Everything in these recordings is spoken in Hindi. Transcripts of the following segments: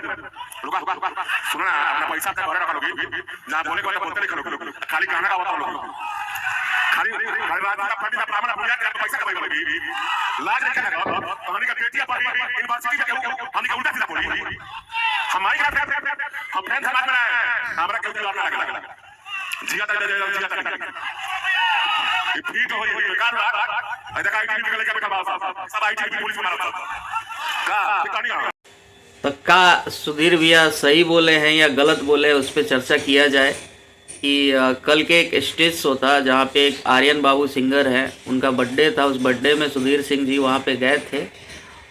रुका सुनो ना, अपना पैसा अपने घरे रखा लोगी ना, बोले को बोलते लिखा लोग खाली गाना गावा लोग खाली रात का फटी का ब्राह्मण पूजा के पैसा कमाई लोगी लाज नहीं करना। कहानी का बेटिया पढ़ी यूनिवर्सिटी में हमने उल्टा सीधा बोली हमारी हम फैन समाज में आए हमरा के उल्टा लगा जिया तक ये फीट हो ये बेकार बात देखा आईटी निकल के बैठा बाबा सब आईटी की पुलिस मारा का कहानी तो का सुधीर भैया सही बोले हैं या गलत बोले हैं उस पर चर्चा किया जाए कि कल के एक स्टेज शो था जहाँ पे एक आर्यन बाबू सिंगर हैं, उनका बर्थडे था। उस बर्थडे में सुधीर सिंह जी वहाँ पे गए थे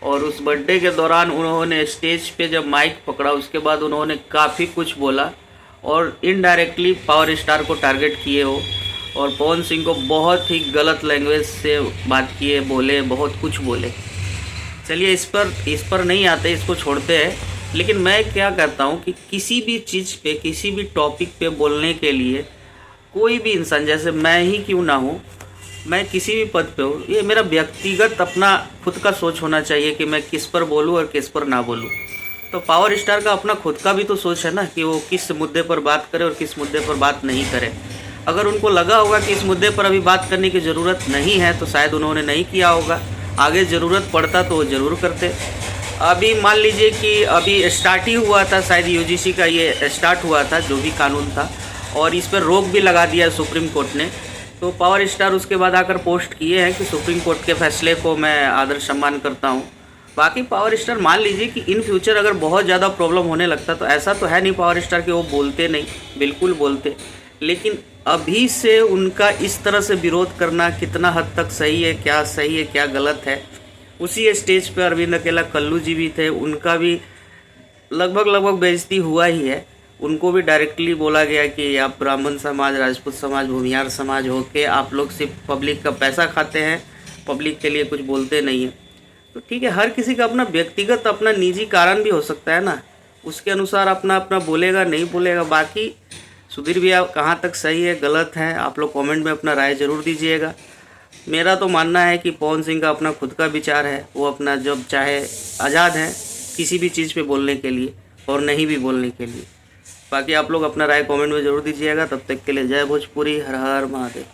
और उस बर्थडे के दौरान उन्होंने स्टेज पे जब माइक पकड़ा उसके बाद उन्होंने काफ़ी कुछ बोला और इनडायरेक्टली पावर स्टार को टारगेट किए हो और पवन सिंह को बहुत ही गलत लैंग्वेज से बात किए, बोले, बहुत कुछ बोले। चलिए इस पर नहीं आते, इसको छोड़ते हैं। लेकिन मैं क्या कहता हूँ कि किसी भी चीज़ पे, किसी भी टॉपिक पे बोलने के लिए कोई भी इंसान, जैसे मैं ही क्यों ना हूँ, मैं किसी भी पद पे हूँ, ये मेरा व्यक्तिगत अपना खुद का सोच होना चाहिए कि मैं किस पर बोलूँ और किस पर ना बोलूँ। तो पावर स्टार का अपना खुद का भी तो सोच है ना कि वो किस मुद्दे पर बात करे और किस मुद्दे पर बात नहीं करे। अगर उनको लगा होगा कि इस मुद्दे पर अभी बात करने की ज़रूरत नहीं है तो शायद उन्होंने नहीं किया होगा, आगे ज़रूरत पड़ता तो वो ज़रूर करते। अभी मान लीजिए कि अभी स्टार्ट ही हुआ था, शायद यूजीसी का ये स्टार्ट हुआ था जो भी कानून था, और इस पर रोक भी लगा दिया सुप्रीम कोर्ट ने। तो पावर स्टार उसके बाद आकर पोस्ट किए हैं कि सुप्रीम कोर्ट के फैसले को मैं आदर सम्मान करता हूँ। बाकी पावर स्टार मान लीजिए कि इन फ्यूचर अगर बहुत ज़्यादा प्रॉब्लम होने लगता तो ऐसा तो है नहीं पावर स्टार कि वो बोलते नहीं, बिल्कुल बोलते। लेकिन अभी से उनका इस तरह से विरोध करना कितना हद तक सही है, क्या गलत है। उसी स्टेज पर अरविंद अकेला कल्लू जी भी थे, उनका भी लगभग बेइज्जती हुआ ही है। उनको भी डायरेक्टली बोला गया कि आप ब्राह्मण समाज, राजपूत समाज, भूमिहार समाज हो के आप लोग सिर्फ पब्लिक का पैसा खाते हैं, पब्लिक के लिए कुछ बोलते नहीं हैं। तो ठीक है, हर किसी का अपना व्यक्तिगत अपना निजी कारण भी हो सकता है ना, उसके अनुसार अपना बोलेगा नहीं बोलेगा। बाकी सुधीर भैया कहाँ तक सही है गलत है, आप लोग कमेंट में अपना राय ज़रूर दीजिएगा। मेरा तो मानना है कि पवन सिंह का अपना खुद का विचार है, वो अपना जब चाहे आज़ाद है किसी भी चीज़ पे बोलने के लिए और नहीं भी बोलने के लिए। बाकी आप लोग अपना राय कमेंट में ज़रूर दीजिएगा। तब तक के लिए जय भोजपुरी, हर हर महादेव।